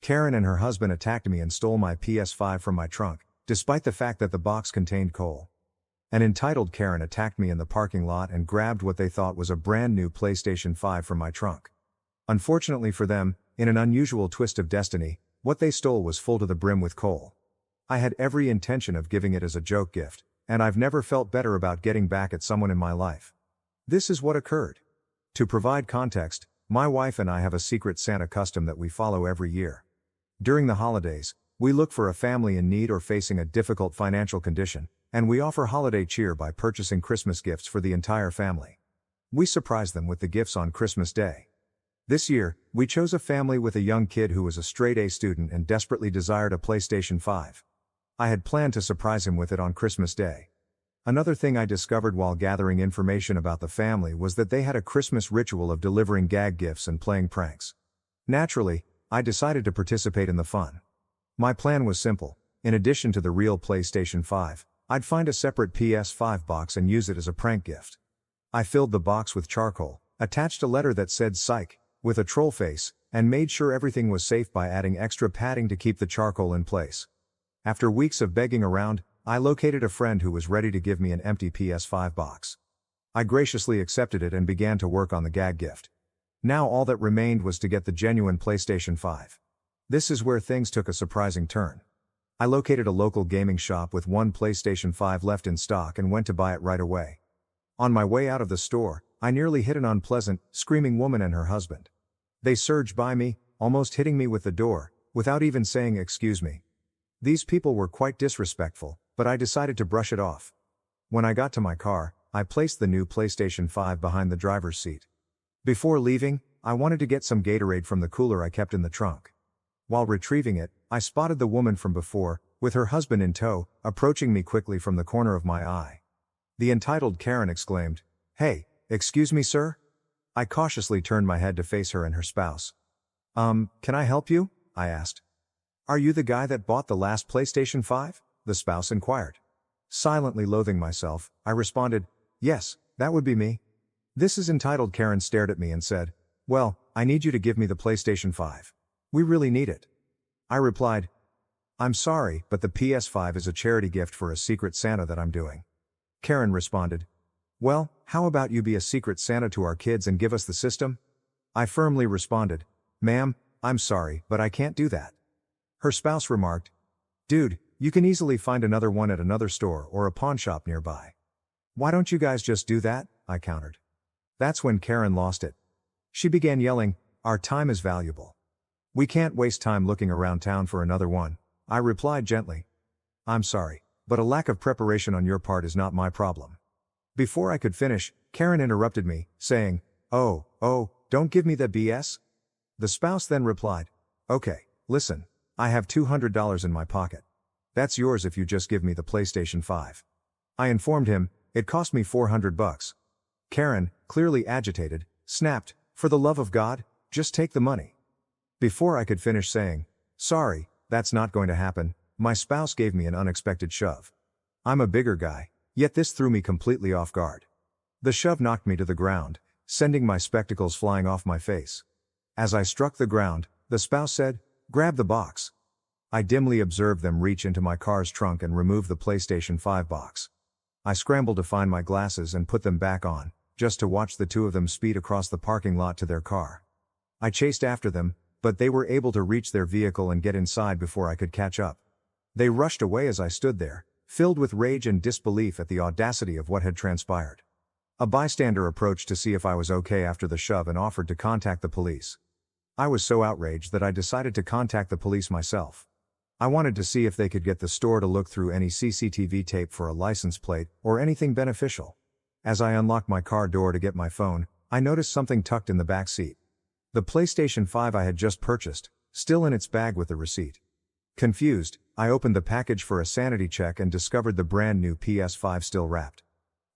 Karen and her husband attacked me and stole my PS5 from my trunk, despite the fact that the box contained coal. An entitled Karen attacked me in the parking lot and grabbed what they thought was a brand new PlayStation 5 from my trunk. Unfortunately for them, in an unusual twist of destiny, what they stole was full to the brim with coal. I had every intention of giving it as a joke gift, and I've never felt better about getting back at someone in my life. This is what occurred. To provide context, my wife and I have a secret Santa custom that we follow every year. During the holidays, we look for a family in need or facing a difficult financial condition, and we offer holiday cheer by purchasing Christmas gifts for the entire family. We surprise them with the gifts on Christmas Day. This year, we chose a family with a young kid who was a straight-A student and desperately desired a PlayStation 5. I had planned to surprise him with it on Christmas Day. Another thing I discovered while gathering information about the family was that they had a Christmas ritual of delivering gag gifts and playing pranks. Naturally, I decided to participate in the fun. My plan was simple. In addition to the real PlayStation 5, I'd find a separate PS5 box and use it as a prank gift. I filled the box with charcoal, attached a letter that said "Psych" with a troll face, and made sure everything was safe by adding extra padding to keep the charcoal in place. After weeks of begging around, I located a friend who was ready to give me an empty PS5 box. I graciously accepted it and began to work on the gag gift. Now all that remained was to get the genuine PlayStation 5. This is where things took a surprising turn. I located a local gaming shop with one PlayStation 5 left in stock and went to buy it right away. On my way out of the store, I nearly hit an unpleasant, screaming woman and her husband. They surged by me, almost hitting me with the door, without even saying "excuse me." These people were quite disrespectful, but I decided to brush it off. When I got to my car, I placed the new PlayStation 5 behind the driver's seat. Before leaving, I wanted to get some Gatorade from the cooler I kept in the trunk. While retrieving it, I spotted the woman from before, with her husband in tow, approaching me quickly from the corner of my eye. The entitled Karen exclaimed, "Hey, excuse me, sir?" I cautiously turned my head to face her and her spouse. Can I help you?" I asked. "Are you the guy that bought the last PlayStation 5? The spouse inquired. Silently loathing myself, I responded, "Yes, that would be me." This is entitled Karen stared at me and said, "Well, I need you to give me the PlayStation 5. We really need it." I replied, "I'm sorry, but the PS5 is a charity gift for a secret Santa that I'm doing." Karen responded, "Well, how about you be a secret Santa to our kids and give us the system?" I firmly responded, "Ma'am, I'm sorry, but I can't do that." Her spouse remarked, "Dude, you can easily find another one at another store or a pawn shop nearby. Why don't you guys just do that?" I countered. That's when Karen lost it. She began yelling, "Our time is valuable. We can't waste time looking around town for another one." I replied gently, "I'm sorry, but a lack of preparation on your part is not my problem." Before I could finish, Karen interrupted me, saying, Oh, don't give me the BS." The spouse then replied, "Okay, listen, I have $200 in my pocket. That's yours if you just give me the PlayStation 5. I informed him, "It cost me $400. Karen, clearly agitated, snapped, "For the love of God, just take the money." Before I could finish saying, "Sorry, that's not going to happen," my spouse gave me an unexpected shove. I'm a bigger guy, yet this threw me completely off guard. The shove knocked me to the ground, sending my spectacles flying off my face. As I struck the ground, the spouse said, "Grab the box." I dimly observed them reach into my car's trunk and remove the PlayStation 5 box. I scrambled to find my glasses and put them back on, just to watch the two of them speed across the parking lot to their car. I chased after them, but they were able to reach their vehicle and get inside before I could catch up. They rushed away as I stood there, filled with rage and disbelief at the audacity of what had transpired. A bystander approached to see if I was okay after the shove and offered to contact the police. I was so outraged that I decided to contact the police myself. I wanted to see if they could get the store to look through any CCTV tape for a license plate or anything beneficial. As I unlocked my car door to get my phone, I noticed something tucked in the back seat. The PlayStation 5 I had just purchased, still in its bag with the receipt. Confused, I opened the package for a sanity check and discovered the brand new PS5 still wrapped.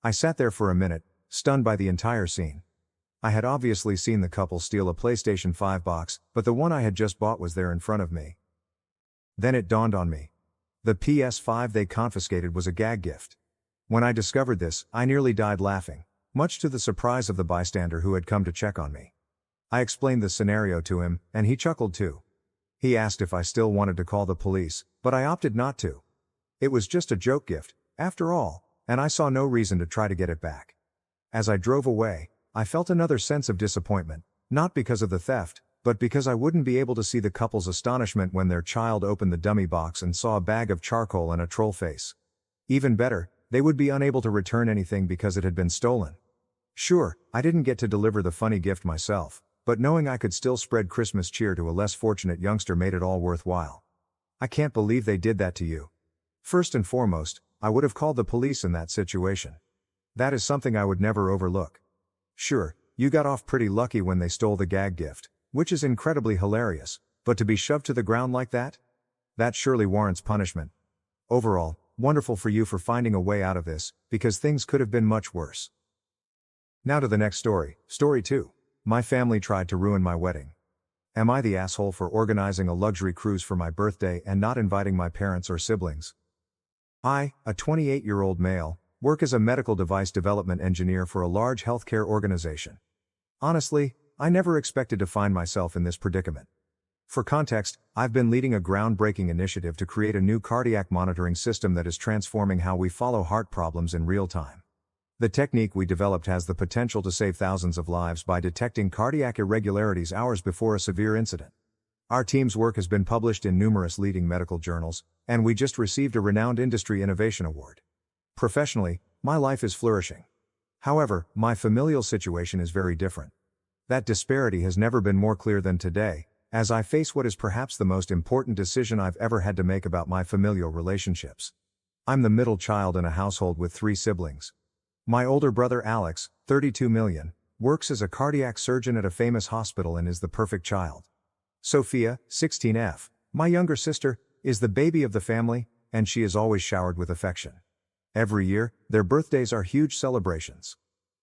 I sat there for a minute, stunned by the entire scene. I had obviously seen the couple steal a PlayStation 5 box, but the one I had just bought was there in front of me. Then it dawned on me. The PS5 they confiscated was a gag gift. When I discovered this, I nearly died laughing, much to the surprise of the bystander who had come to check on me. I explained the scenario to him, and he chuckled too. He asked if I still wanted to call the police, but I opted not to. It was just a joke gift, after all, and I saw no reason to try to get it back. As I drove away, I felt another sense of disappointment, not because of the theft, but because I wouldn't be able to see the couple's astonishment when their child opened the dummy box and saw a bag of charcoal and a troll face. Even better, they would be unable to return anything because it had been stolen. Sure, I didn't get to deliver the funny gift myself, but knowing I could still spread Christmas cheer to a less fortunate youngster made it all worthwhile. I can't believe they did that to you. First and foremost, I would have called the police in that situation. That is something I would never overlook. Sure, you got off pretty lucky when they stole the gag gift, which is incredibly hilarious, but to be shoved to the ground like that? That surely warrants punishment. Overall, wonderful for you for finding a way out of this, because things could have been much worse. Now to the next story, story 2. My family tried to ruin my wedding. Am I the asshole for organizing a luxury cruise for my birthday and not inviting my parents or siblings? I, a 28-year-old male, work as a medical device development engineer for a large healthcare organization. Honestly, I never expected to find myself in this predicament. For context, I've been leading a groundbreaking initiative to create a new cardiac monitoring system that is transforming how we follow heart problems in real time. The technique we developed has the potential to save thousands of lives by detecting cardiac irregularities hours before a severe incident. Our team's work has been published in numerous leading medical journals, and we just received a renowned Industry Innovation Award. Professionally, my life is flourishing. However, my familial situation is very different. That disparity has never been more clear than today, as I face what is perhaps the most important decision I've ever had to make about my familial relationships. I'm the middle child in a household with 3 siblings. My older brother Alex, 32 million, works as a cardiac surgeon at a famous hospital and is the perfect child. Sophia, 16F, my younger sister, is the baby of the family, and she is always showered with affection. Every year, their birthdays are huge celebrations.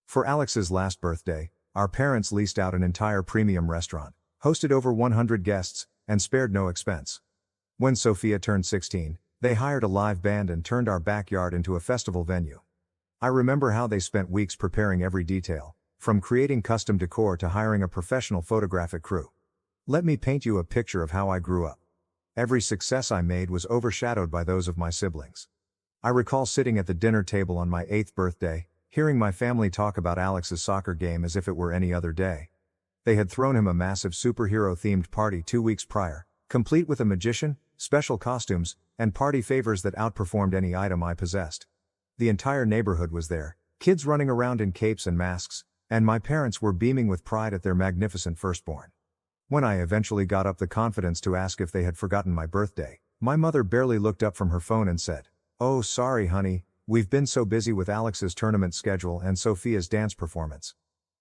For Alex's last birthday, our parents leased out an entire premium restaurant, hosted over 100 guests, and spared no expense. When Sophia turned 16, they hired a live band and turned our backyard into a festival venue. I remember how they spent weeks preparing every detail, from creating custom decor to hiring a professional photographic crew. Let me paint you a picture of how I grew up. Every success I made was overshadowed by those of my siblings. I recall sitting at the dinner table on my 8th birthday, hearing my family talk about Alex's soccer game as if it were any other day. They had thrown him a massive superhero-themed party 2 weeks prior, complete with a magician, special costumes, and party favors that outperformed any item I possessed. The entire neighborhood was there, kids running around in capes and masks, and my parents were beaming with pride at their magnificent firstborn. When I eventually got up the confidence to ask if they had forgotten my birthday, my mother barely looked up from her phone and said, "Oh, sorry, honey, we've been so busy with Alex's tournament schedule and Sophia's dance performance.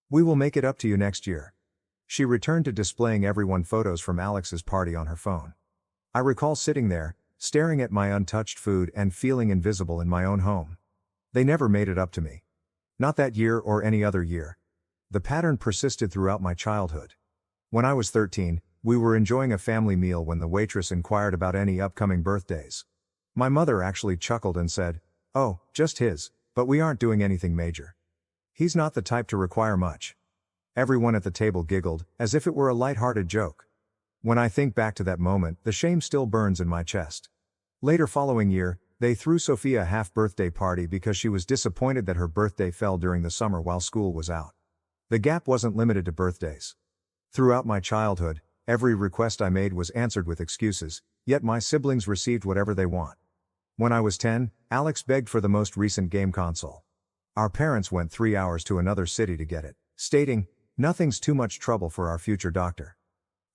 We will make it up to you next year." She returned to displaying everyone photos from Alex's party on her phone. I recall sitting there, staring at my untouched food and feeling invisible in my own home. They never made it up to me. Not that year or any other year. The pattern persisted throughout my childhood. When I was 13, we were enjoying a family meal when the waitress inquired about any upcoming birthdays. My mother actually chuckled and said, "Oh, just his, but we aren't doing anything major. He's not the type to require much." Everyone at the table giggled, as if it were a light-hearted joke. When I think back to that moment, the shame still burns in my chest. Later following year, they threw Sophia a half-birthday party because she was disappointed that her birthday fell during the summer while school was out. The gap wasn't limited to birthdays. Throughout my childhood, every request I made was answered with excuses, yet my siblings received whatever they want. When I was 10, Alex begged for the most recent game console. Our parents went 3 hours to another city to get it, stating, "Nothing's too much trouble for our future doctor."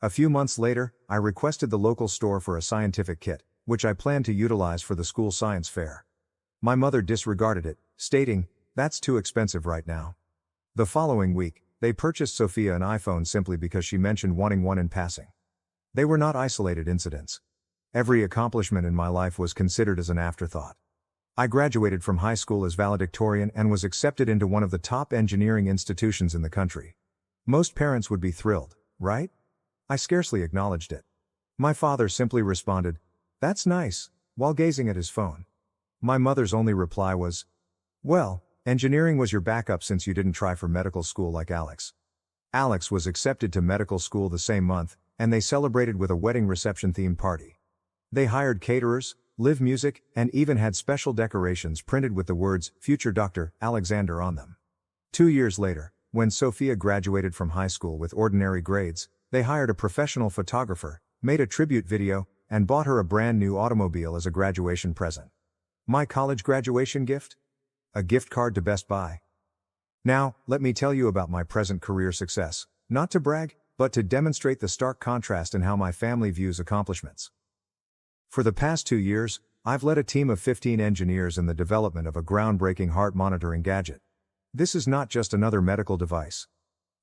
A few months later, I requested the local store for a scientific kit, which I planned to utilize for the school science fair. My mother disregarded it, stating, "That's too expensive right now." The following week, they purchased Sophia an iPhone simply because she mentioned wanting one in passing. They were not isolated incidents. Every accomplishment in my life was considered as an afterthought. I graduated from high school as valedictorian and was accepted into one of the top engineering institutions in the country. Most parents would be thrilled, right? I scarcely acknowledged it. My father simply responded, "That's nice," while gazing at his phone. My mother's only reply was, "Well, engineering was your backup since you didn't try for medical school like Alex." Alex was accepted to medical school the same month, and they celebrated with a wedding reception-themed party. They hired caterers, live music, and even had special decorations printed with the words, "Future Dr. Alexander" on them. 2 years later, when Sophia graduated from high school with ordinary grades, they hired a professional photographer, made a tribute video, and bought her a brand new automobile as a graduation present. My college graduation gift? A gift card to Best Buy. Now, let me tell you about my present career success, not to brag, but to demonstrate the stark contrast in how my family views accomplishments. For the past 2 years, I've led a team of 15 engineers in the development of a groundbreaking heart monitoring gadget. This is not just another medical device.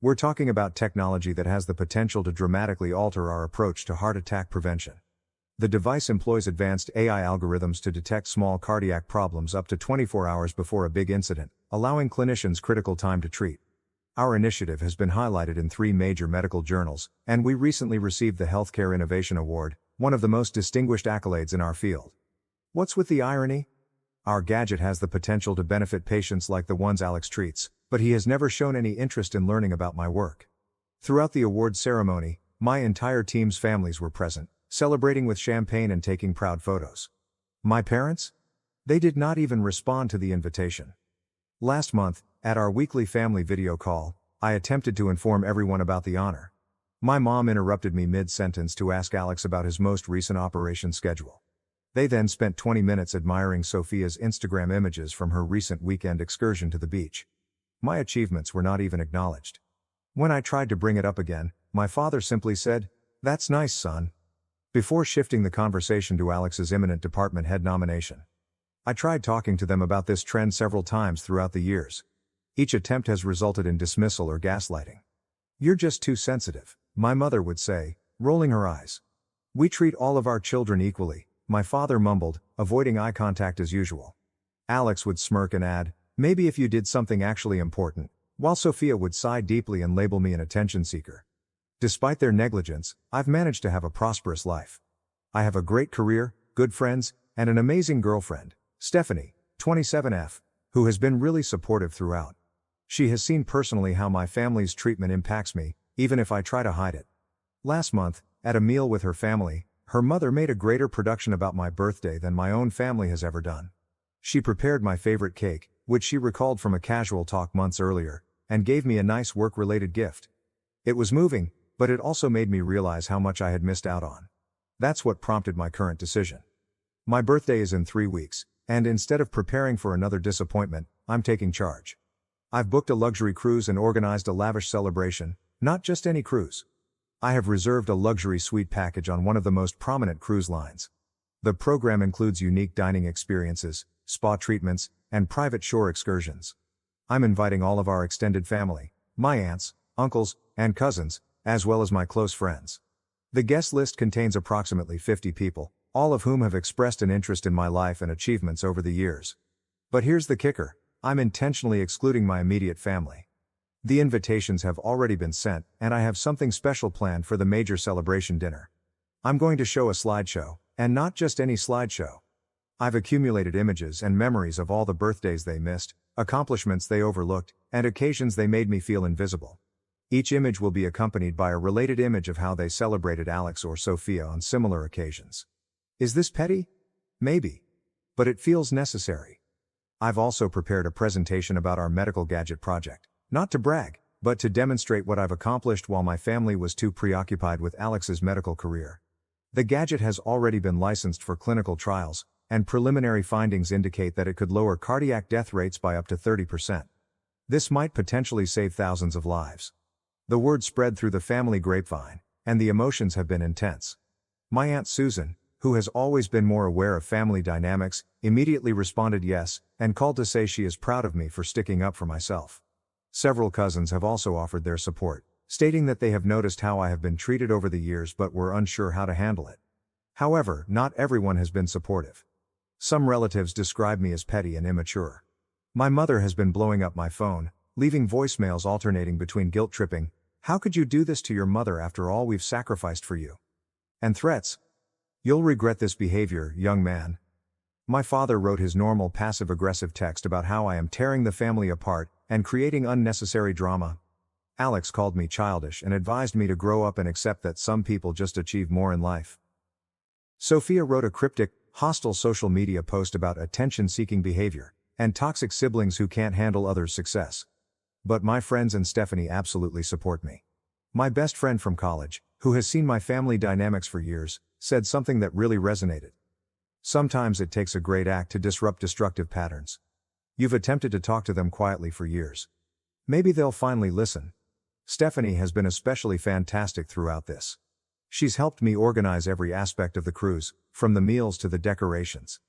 We're talking about technology that has the potential to dramatically alter our approach to heart attack prevention. The device employs advanced AI algorithms to detect small cardiac problems up to 24 hours before a big incident, allowing clinicians critical time to treat. Our initiative has been highlighted in 3 major medical journals, and we recently received the Healthcare Innovation Award, one of the most distinguished accolades in our field. What's with the irony? Our gadget has the potential to benefit patients like the ones Alex treats, but he has never shown any interest in learning about my work. Throughout the award ceremony, my entire team's families were present, celebrating with champagne and taking proud photos. My parents? They did not even respond to the invitation. Last month, at our weekly family video call, I attempted to inform everyone about the honor. My mom interrupted me mid-sentence to ask Alex about his most recent operation schedule. They then spent 20 minutes admiring Sophia's Instagram images from her recent weekend excursion to the beach. My achievements were not even acknowledged. When I tried to bring it up again, my father simply said, "That's nice, son," before shifting the conversation to Alex's imminent department head nomination. I tried talking to them about this trend several times throughout the years. Each attempt has resulted in dismissal or gaslighting. "You're just too sensitive," my mother would say, rolling her eyes. "We treat all of our children equally," my father mumbled, avoiding eye contact as usual. Alex would smirk and add, "Maybe if you did something actually important," while Sophia would sigh deeply and label me an attention seeker. Despite their negligence, I've managed to have a prosperous life. I have a great career, good friends, and an amazing girlfriend, Stephanie, 27F, who has been really supportive throughout. She has seen personally how my family's treatment impacts me, even if I try to hide it. Last month, at a meal with her family, her mother made a greater production about my birthday than my own family has ever done. She prepared my favorite cake, which she recalled from a casual talk months earlier, and gave me a nice work-related gift. It was moving, but it also made me realize how much I had missed out on. That's what prompted my current decision. My birthday is in 3 weeks, and instead of preparing for another disappointment, I'm taking charge. I've booked a luxury cruise and organized a lavish celebration, not just any cruise. I have reserved a luxury suite package on one of the most prominent cruise lines. The program includes unique dining experiences, spa treatments, and private shore excursions. I'm inviting all of our extended family, my aunts, uncles, and cousins, as well as my close friends. The guest list contains approximately 50 people, all of whom have expressed an interest in my life and achievements over the years. But here's the kicker: I'm intentionally excluding my immediate family. The invitations have already been sent, and I have something special planned for the major celebration dinner. I'm going to show a slideshow, and not just any slideshow. I've accumulated images and memories of all the birthdays they missed, accomplishments they overlooked, and occasions they made me feel invisible. Each image will be accompanied by a related image of how they celebrated Alex or Sophia on similar occasions. Is this petty? Maybe. But it feels necessary. I've also prepared a presentation about our medical gadget project, not to brag, but to demonstrate what I've accomplished while my family was too preoccupied with Alex's medical career. The gadget has already been licensed for clinical trials, and preliminary findings indicate that it could lower cardiac death rates by up to 30%. This might potentially save thousands of lives. The word spread through the family grapevine, and the emotions have been intense. My Aunt Susan, who has always been more aware of family dynamics, immediately responded yes, and called to say she is proud of me for sticking up for myself. Several cousins have also offered their support, stating that they have noticed how I have been treated over the years but were unsure how to handle it. However, not everyone has been supportive. Some relatives describe me as petty and immature. My mother has been blowing up my phone, leaving voicemails alternating between guilt-tripping, "How could you do this to your mother after all we've sacrificed for you?" and threats. "You'll regret this behavior, young man." My father wrote his normal passive-aggressive text about how I am tearing the family apart and creating unnecessary drama. Alex called me childish and advised me to grow up and accept that some people just achieve more in life. Sophia wrote a cryptic, hostile social media post about attention-seeking behavior and toxic siblings who can't handle others' success. But my friends and Stephanie absolutely support me. My best friend from college, who has seen my family dynamics for years, said something that really resonated. Sometimes it takes a great act to disrupt destructive patterns. You've attempted to talk to them quietly for years. Maybe they'll finally listen. Stephanie has been especially fantastic throughout this. She's helped me organize every aspect of the cruise, from the meals to the decorations.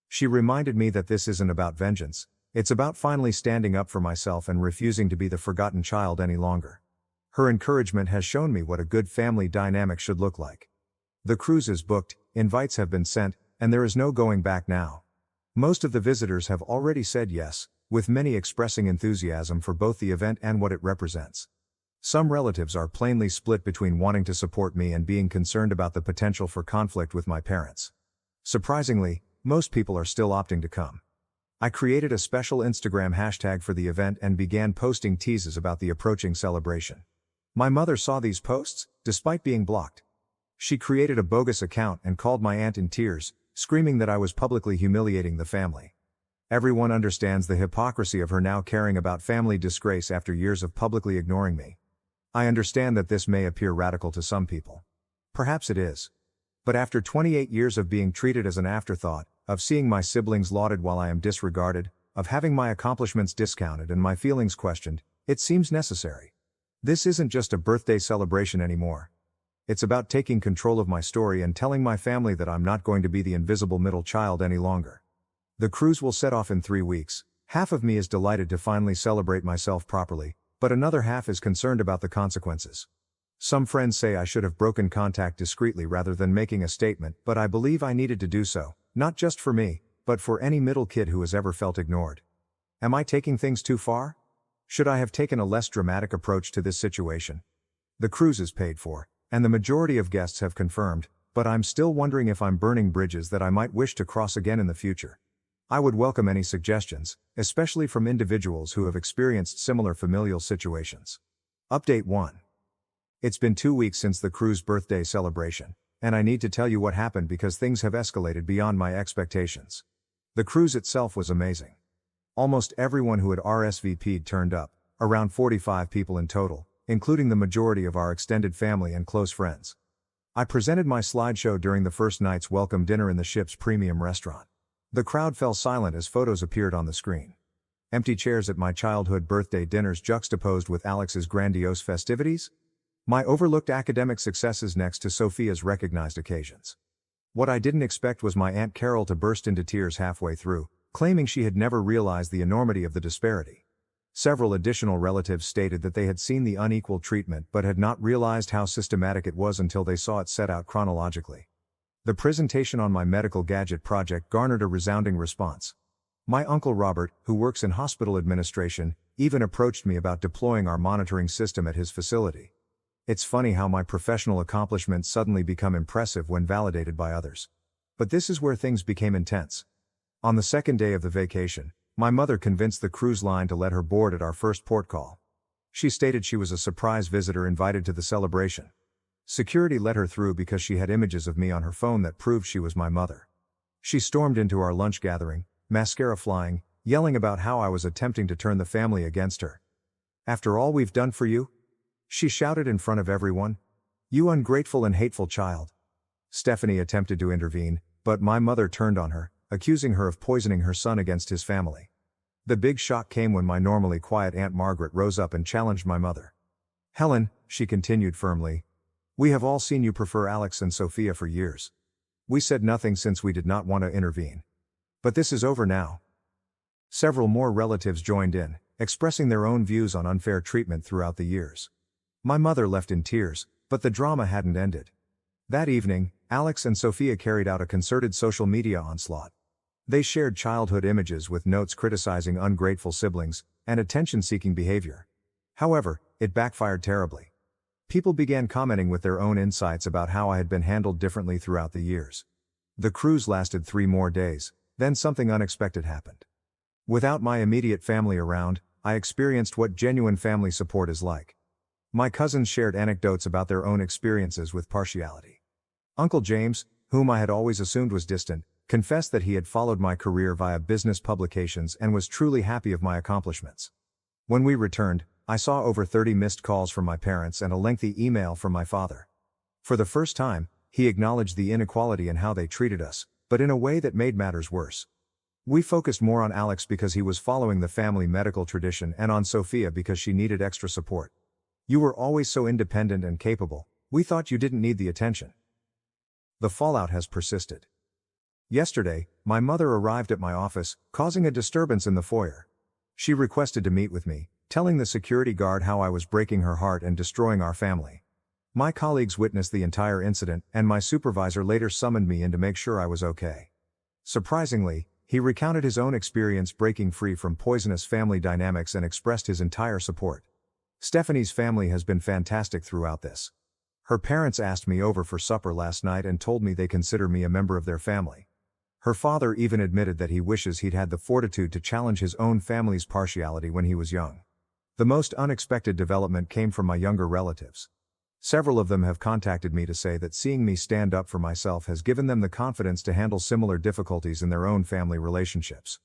She reminded me that this isn't about vengeance, it's about finally standing up for myself and refusing to be the forgotten child any longer. Her encouragement has shown me what a good family dynamic should look like. The cruise is booked, invites have been sent, and there is no going back now. Most of the visitors have already said yes, with many expressing enthusiasm for both the event and what it represents. Some relatives are plainly split between wanting to support me and being concerned about the potential for conflict with my parents. Surprisingly, most people are still opting to come. I created a special Instagram hashtag for the event and began posting teases about the approaching celebration. My mother saw these posts, despite being blocked. She created a bogus account and called my aunt in tears, screaming that I was publicly humiliating the family. Everyone understands the hypocrisy of her now caring about family disgrace after years of publicly ignoring me. I understand that this may appear radical to some people. Perhaps it is. But after 28 years of being treated as an afterthought, of seeing my siblings lauded while I am disregarded, of having my accomplishments discounted and my feelings questioned, it seems necessary. This isn't just a birthday celebration anymore. It's about taking control of my story and telling my family that I'm not going to be the invisible middle child any longer. The cruise will set off in 3 weeks. Half of me is delighted to finally celebrate myself properly, but another half is concerned about the consequences. Some friends say I should have broken contact discreetly rather than making a statement, but I believe I needed to do so, not just for me, but for any middle kid who has ever felt ignored. Am I taking things too far? Should I have taken a less dramatic approach to this situation? The cruise is paid for, and the majority of guests have confirmed, but I'm still wondering if I'm burning bridges that I might wish to cross again in the future. I would welcome any suggestions, especially from individuals who have experienced similar familial situations. Update 1. It's been 2 weeks since the cruise birthday celebration, and I need to tell you what happened because things have escalated beyond my expectations. The cruise itself was amazing. Almost everyone who had RSVP'd turned up, around 45 people in total, including the majority of our extended family and close friends. I presented my slideshow during the first night's welcome dinner in the ship's premium restaurant. The crowd fell silent as photos appeared on the screen. Empty chairs at my childhood birthday dinners juxtaposed with Alex's grandiose festivities. My overlooked academic successes next to Sophia's recognized occasions. What I didn't expect was my Aunt Carol to burst into tears halfway through, claiming she had never realized the enormity of the disparity. Several additional relatives stated that they had seen the unequal treatment but had not realized how systematic it was until they saw it set out chronologically. The presentation on my medical gadget project garnered a resounding response. My uncle Robert, who works in hospital administration, even approached me about deploying our monitoring system at his facility. It's funny how my professional accomplishments suddenly become impressive when validated by others. But this is where things became intense. On the second day of the vacation, my mother convinced the cruise line to let her board at our first port call. She stated she was a surprise visitor invited to the celebration. Security let her through because she had images of me on her phone that proved she was my mother. She stormed into our lunch gathering, mascara flying, yelling about how I was attempting to turn the family against her. "After all we've done for you?" she shouted in front of everyone. "You ungrateful and hateful child." Stephanie attempted to intervene, but my mother turned on her, accusing her of poisoning her son against his family. The big shock came when my normally quiet Aunt Margaret rose up and challenged my mother. "Helen," she continued firmly, "we have all seen you prefer Alex and Sophia for years. We said nothing since we did not want to intervene. But this is over now." Several more relatives joined in, expressing their own views on unfair treatment throughout the years. My mother left in tears, but the drama hadn't ended. That evening, Alex and Sophia carried out a concerted social media onslaught. They shared childhood images with notes criticizing ungrateful siblings and attention-seeking behavior. However, it backfired terribly. People began commenting with their own insights about how I had been handled differently throughout the years. The cruise lasted 3 more days, then something unexpected happened. Without my immediate family around, I experienced what genuine family support is like. My cousins shared anecdotes about their own experiences with partiality. Uncle James, whom I had always assumed was distant, confessed that he had followed my career via business publications and was truly happy of my accomplishments. When we returned, I saw over 30 missed calls from my parents and a lengthy email from my father. For the first time, he acknowledged the inequality in how they treated us, but in a way that made matters worse. We focused more on Alex because he was following the family medical tradition and on Sophia because she needed extra support. You were always so independent and capable, we thought you didn't need the attention. The fallout has persisted. Yesterday, my mother arrived at my office, causing a disturbance in the foyer. She requested to meet with me, telling the security guard how I was breaking her heart and destroying our family. My colleagues witnessed the entire incident, and my supervisor later summoned me in to make sure I was okay. Surprisingly, he recounted his own experience breaking free from poisonous family dynamics and expressed his entire support. Stephanie's family has been fantastic throughout this. Her parents asked me over for supper last night and told me they consider me a member of their family. Her father even admitted that he wishes he'd had the fortitude to challenge his own family's partiality when he was young. The most unexpected development came from my younger relatives. Several of them have contacted me to say that seeing me stand up for myself has given them the confidence to handle similar difficulties in their own family relationships.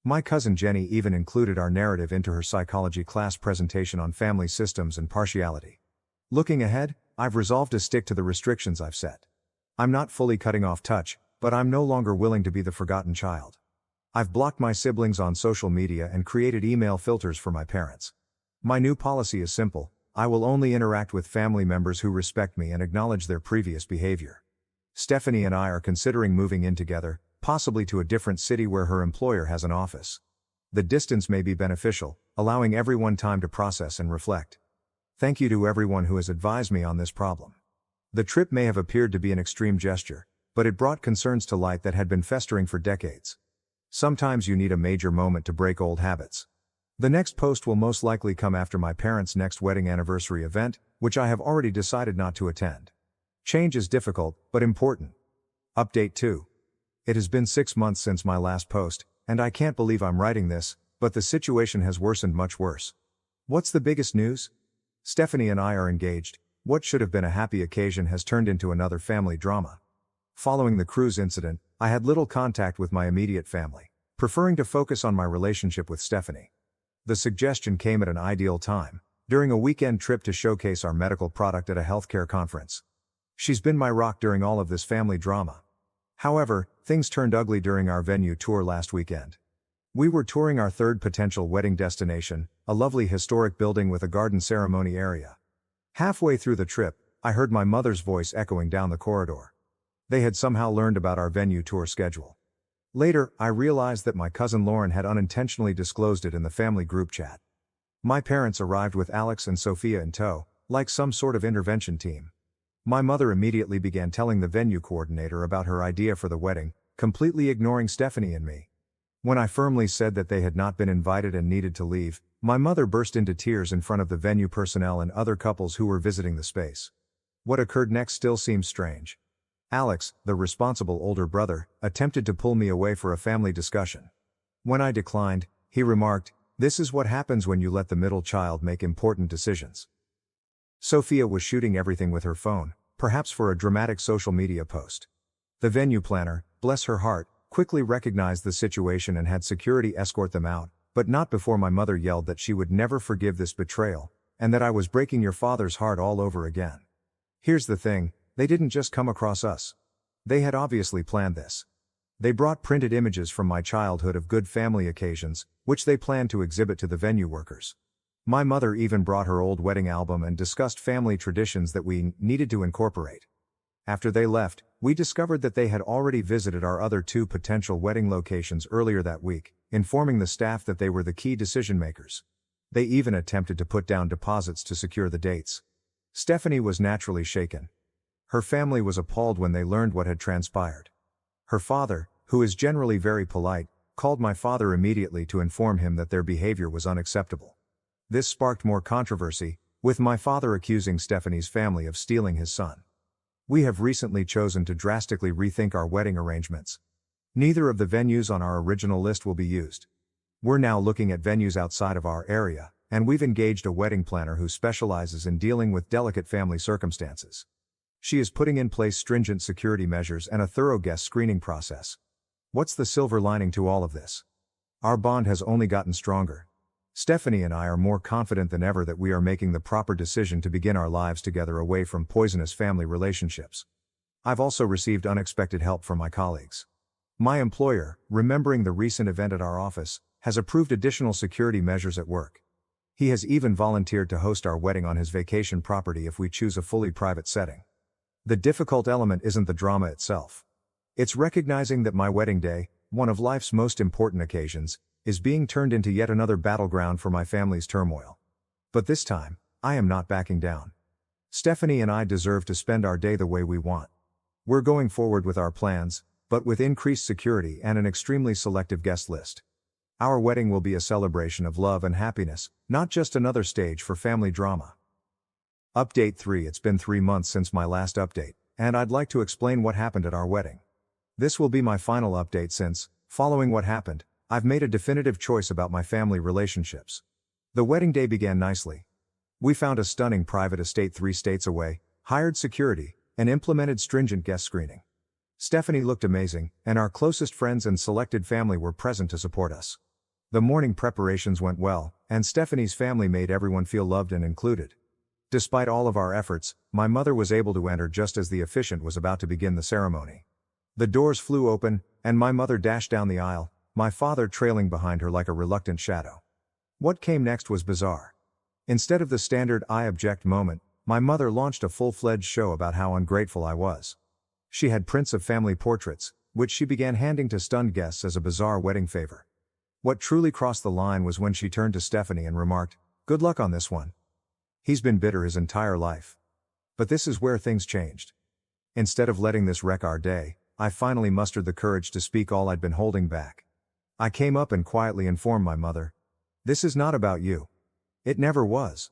My cousin Jenny even included our narrative into her psychology class presentation on family systems and partiality. Looking ahead, I've resolved to stick to the restrictions I've set. I'm not fully cutting off touch, but I'm no longer willing to be the forgotten child. I've blocked my siblings on social media and created email filters for my parents. My new policy is simple: I will only interact with family members who respect me and acknowledge their previous behavior. Stephanie and I are considering moving in together, possibly to a different city where her employer has an office. The distance may be beneficial, allowing everyone time to process and reflect. Thank you to everyone who has advised me on this problem. The trip may have appeared to be an extreme gesture, but it brought concerns to light that had been festering for decades. Sometimes you need a major moment to break old habits. The next post will most likely come after my parents' next wedding anniversary event, which I have already decided not to attend. Change is difficult, but important. Update 2. It has been 6 months since my last post, and I can't believe I'm writing this, but the situation has worsened much worse. What's the biggest news? Stephanie and I are engaged. What should have been a happy occasion has turned into another family drama. Following the cruise incident, I had little contact with my immediate family, preferring to focus on my relationship with Stephanie. The suggestion came at an ideal time, during a weekend trip to showcase our medical product at a healthcare conference. She's been my rock during all of this family drama. However, things turned ugly during our venue tour last weekend. We were touring our third potential wedding destination, a lovely historic building with a garden ceremony area. Halfway through the trip, I heard my mother's voice echoing down the corridor. They had somehow learned about our venue tour schedule. Later, I realized that my cousin Lauren had unintentionally disclosed it in the family group chat. My parents arrived with Alex and Sophia in tow, like some sort of intervention team. My mother immediately began telling the venue coordinator about her idea for the wedding, completely ignoring Stephanie and me. When I firmly said that they had not been invited and needed to leave, my mother burst into tears in front of the venue personnel and other couples who were visiting the space. What occurred next still seems strange. Alex, the responsible older brother, attempted to pull me away for a family discussion. When I declined, he remarked, "This is what happens when you let the middle child make important decisions." Sophia was shooting everything with her phone, perhaps for a dramatic social media post. The venue planner, bless her heart, quickly recognized the situation and had security escort them out, but not before my mother yelled that she would never forgive this betrayal, and that I was breaking your father's heart all over again. Here's the thing, they didn't just come across us. They had obviously planned this. They brought printed images from my childhood of good family occasions, which they planned to exhibit to the venue workers. My mother even brought her old wedding album and discussed family traditions that we needed to incorporate. After they left, we discovered that they had already visited our other 2 potential wedding locations earlier that week, informing the staff that they were the key decision makers. They even attempted to put down deposits to secure the dates. Stephanie was naturally shaken. Her family was appalled when they learned what had transpired. Her father, who is generally very polite, called my father immediately to inform him that their behavior was unacceptable. This sparked more controversy, with my father accusing Stephanie's family of stealing his son. We have recently chosen to drastically rethink our wedding arrangements. Neither of the venues on our original list will be used. We're now looking at venues outside of our area, and we've engaged a wedding planner who specializes in dealing with delicate family circumstances. She is putting in place stringent security measures and a thorough guest screening process. What's the silver lining to all of this? Our bond has only gotten stronger. Stephanie and I are more confident than ever that we are making the proper decision to begin our lives together away from poisonous family relationships. I've also received unexpected help from my colleagues. My employer, remembering the recent event at our office, has approved additional security measures at work. He has even volunteered to host our wedding on his vacation property if we choose a fully private setting. The difficult element isn't the drama itself. It's recognizing that my wedding day, one of life's most important occasions, is being turned into yet another battleground for my family's turmoil. But this time, I am not backing down. Stephanie and I deserve to spend our day the way we want. We're going forward with our plans, but with increased security and an extremely selective guest list. Our wedding will be a celebration of love and happiness, not just another stage for family drama. Update 3. It's been 3 months since my last update, and I'd like to explain what happened at our wedding. This will be my final update since, following what happened, I've made a definitive choice about my family relationships. The wedding day began nicely. We found a stunning private estate 3 states away, hired security, and implemented stringent guest screening. Stephanie looked amazing, and our closest friends and selected family were present to support us. The morning preparations went well, and Stephanie's family made everyone feel loved and included. Despite all of our efforts, my mother was able to enter just as the officiant was about to begin the ceremony. The doors flew open, and my mother dashed down the aisle, my father trailing behind her like a reluctant shadow. What came next was bizarre. Instead of the standard "I object" moment, my mother launched a full-fledged show about how ungrateful I was. She had prints of family portraits, which she began handing to stunned guests as a bizarre wedding favor. What truly crossed the line was when she turned to Stephanie and remarked, "Good luck on this one. He's been bitter his entire life." But this is where things changed. Instead of letting this wreck our day, I finally mustered the courage to speak all I'd been holding back. I came up and quietly informed my mother, "This is not about you. It never was.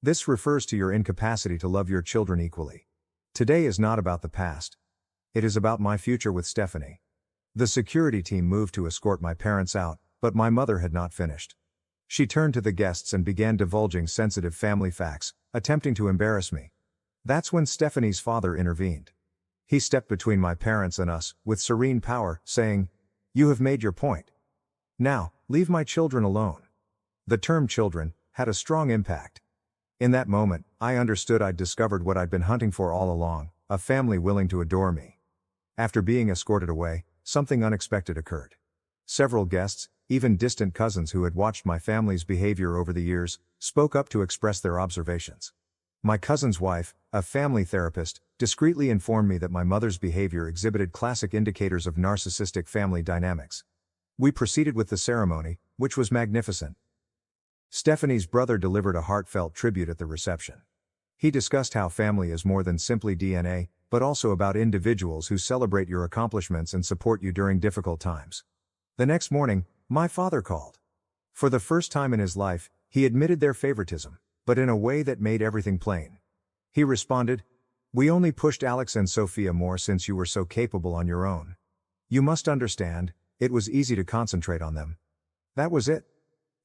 This refers to your incapacity to love your children equally. Today is not about the past. It is about my future with Stephanie." The security team moved to escort my parents out, but my mother had not finished. She turned to the guests and began divulging sensitive family facts, attempting to embarrass me. That's when Stephanie's father intervened. He stepped between my parents and us, with serene power, saying, "You have made your point. Now, leave my children alone." The term "children" had a strong impact. In that moment, I understood I'd discovered what I'd been hunting for all along, a family willing to adore me. After being escorted away, something unexpected occurred. Several guests, even distant cousins who had watched my family's behavior over the years, spoke up to express their observations. My cousin's wife, a family therapist, discreetly informed me that my mother's behavior exhibited classic indicators of narcissistic family dynamics. We proceeded with the ceremony, which was magnificent. Stephanie's brother delivered a heartfelt tribute at the reception. He discussed how family is more than simply DNA, but also about individuals who celebrate your accomplishments and support you during difficult times. The next morning, my father called. For the first time in his life, he admitted their favoritism, but in a way that made everything plain. He responded, "We only pushed Alex and Sophia more since you were so capable on your own. You must understand, it was easy to concentrate on them." That was it.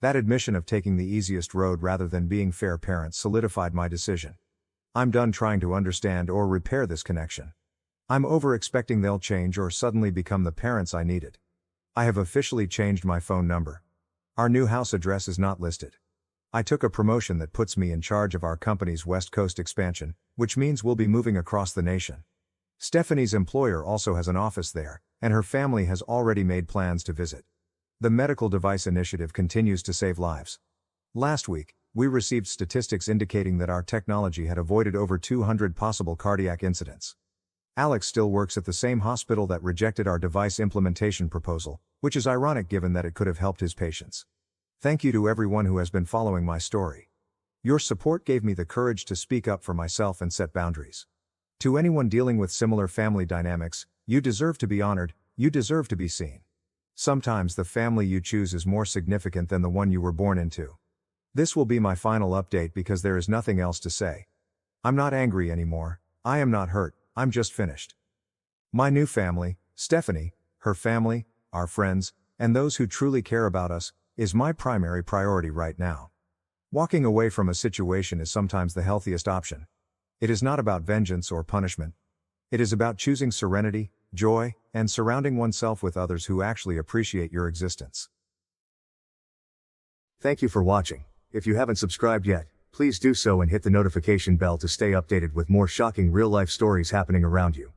That admission of taking the easiest road rather than being fair parents solidified my decision. I'm done trying to understand or repair this connection. I'm over expecting they'll change or suddenly become the parents I needed. I have officially changed my phone number. Our new house address is not listed. I took a promotion that puts me in charge of our company's West Coast expansion, which means we'll be moving across the nation. Stephanie's employer also has an office there, and her family has already made plans to visit. The medical device initiative continues to save lives. Last week, we received statistics indicating that our technology had avoided over 200 possible cardiac incidents. Alex still works at the same hospital that rejected our device implementation proposal, which is ironic given that it could have helped his patients. Thank you to everyone who has been following my story. Your support gave me the courage to speak up for myself and set boundaries. To anyone dealing with similar family dynamics, you deserve to be honored, you deserve to be seen. Sometimes the family you choose is more significant than the one you were born into. This will be my final update because there is nothing else to say. I'm not angry anymore, I am not hurt, I'm just finished. My new family, Stephanie, her family, our friends, and those who truly care about us, is my primary priority right now. Walking away from a situation is sometimes the healthiest option. It is not about vengeance or punishment. It is about choosing serenity, joy, and surrounding oneself with others who actually appreciate your existence. Thank you for watching. If you haven't subscribed yet, please do so and hit the notification bell to stay updated with more shocking real-life stories happening around you.